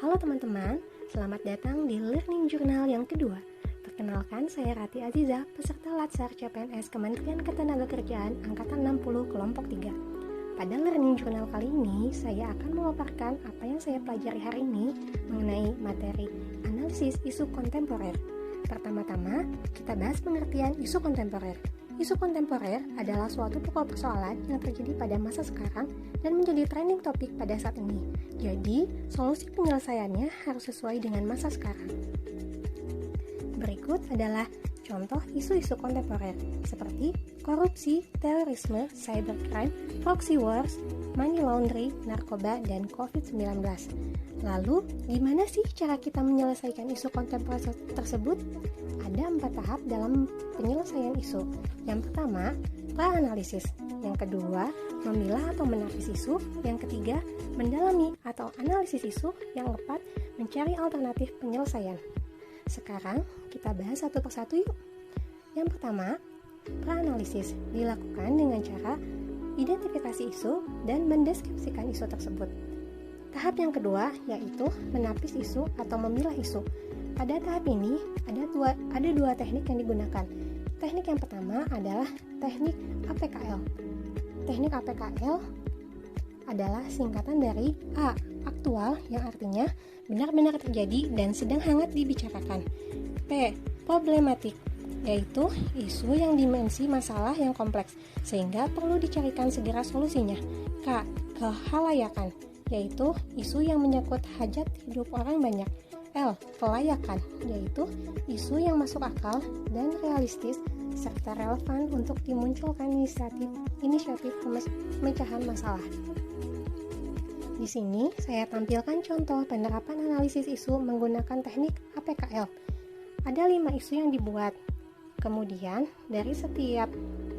Halo teman-teman, selamat datang di Learning Journal yang kedua. Perkenalkan, saya Rati Aziza, peserta Latsar CPNS Kementerian Ketenagakerjaan Angkatan 60 Kelompok 3. Pada Learning Journal kali ini, saya akan memaparkan apa yang saya pelajari hari ini mengenai materi analisis isu kontemporer. Pertama-tama, kita bahas pengertian isu kontemporer. Isu kontemporer adalah suatu pokok persoalan yang terjadi pada masa sekarang dan menjadi trending topik pada saat ini. Jadi, solusi penyelesaiannya harus sesuai dengan masa sekarang. Berikut adalah contoh isu-isu kontemporer seperti korupsi, terorisme, cybercrime, proxy wars, money laundering, narkoba, dan COVID-19. Lalu, gimana sih cara kita menyelesaikan isu kontemporer tersebut? Ada 4 tahap dalam penyelesaian isu. Yang pertama, pra-analisis. Yang kedua, memilah atau menapis isu. Yang ketiga, mendalami atau analisis isu. Yang keempat, mencari alternatif penyelesaian. Sekarang, kita bahas satu persatu yuk. Yang pertama, pra-analisis dilakukan dengan cara identifikasi isu dan mendeskripsikan isu tersebut. Tahap yang kedua yaitu menapis isu atau memilah isu. Pada tahap ini ada dua teknik yang digunakan. Teknik yang pertama adalah teknik APKL. Teknik APKL adalah singkatan dari A, aktual, yang artinya benar-benar terjadi dan sedang hangat dibicarakan. P, problematik, yaitu isu yang dimensi masalah yang kompleks sehingga perlu dicarikan segera solusinya. K, kehalayakan, yaitu isu yang menyangkut hajat hidup orang banyak. L, kelayakan, yaitu isu yang masuk akal dan realistis serta relevan untuk dimunculkan inisiatif pemecahan masalah. Di sini saya tampilkan contoh penerapan analisis isu menggunakan teknik APKL. Ada 5 isu yang dibuat. Kemudian, dari setiap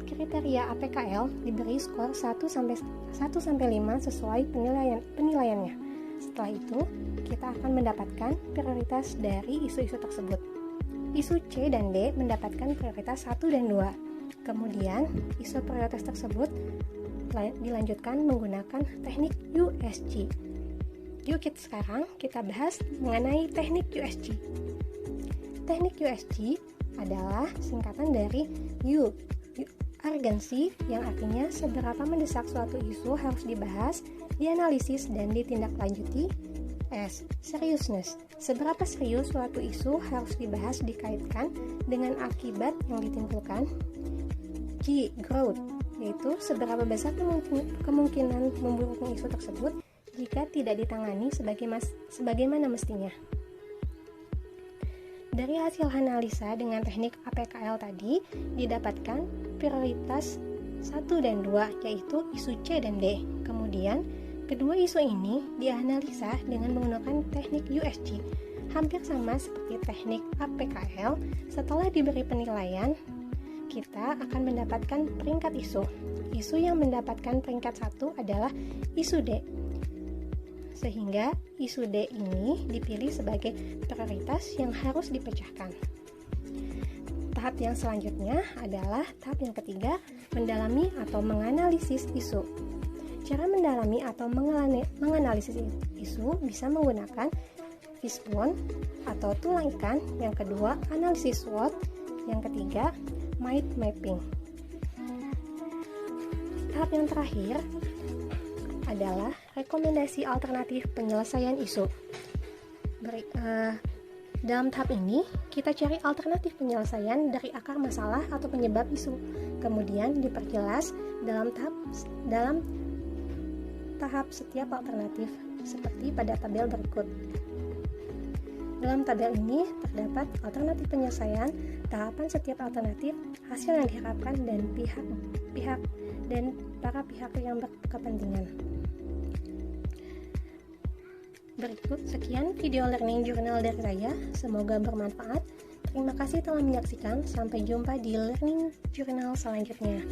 kriteria APKL diberi skor 1-5 sesuai penilaiannya. Setelah itu, kita akan mendapatkan prioritas dari isu-isu tersebut. Isu C dan D mendapatkan prioritas 1 dan 2. Kemudian, isu prioritas tersebut dilanjutkan menggunakan teknik USG. Yuk sekarang kita bahas mengenai teknik USG. Teknik USG adalah singkatan dari U, urgency, yang artinya seberapa mendesak suatu isu harus dibahas, dianalisis, dan ditindaklanjuti. S, seriousness, seberapa serius suatu isu harus dibahas dikaitkan dengan akibat yang ditimbulkan. G, growth, yaitu seberapa besar kemungkinan memburuknya isu tersebut jika tidak ditangani sebagaimana mestinya. Dari hasil analisa dengan teknik APKL tadi, didapatkan prioritas 1 dan 2, yaitu isu C dan D. Kemudian, kedua isu ini dianalisa dengan menggunakan teknik USG. Hampir sama seperti teknik APKL, setelah diberi penilaian, kita akan mendapatkan peringkat isu. Isu yang mendapatkan peringkat 1 adalah isu D. Sehingga isu D ini dipilih sebagai prioritas yang harus dipecahkan. Tahap yang selanjutnya adalah tahap yang ketiga, mendalami atau menganalisis isu. Cara mendalami atau menganalisis isu bisa menggunakan fishbone atau tulang ikan, yang kedua analisis SWOT, yang ketiga mind mapping. Tahap yang terakhir adalah rekomendasi alternatif penyelesaian isu. Dalam tahap ini, kita cari alternatif penyelesaian dari akar masalah atau penyebab isu. Kemudian diperjelas dalam tahap setiap alternatif, seperti pada tabel berikut. Dalam tabel ini terdapat alternatif penyelesaian, tahapan setiap alternatif, hasil yang diharapkan, dan para pihak yang berkepentingan. Berikut sekian video Learning Journal dari saya, semoga bermanfaat. Terima kasih telah menyaksikan, sampai jumpa di Learning Journal selanjutnya.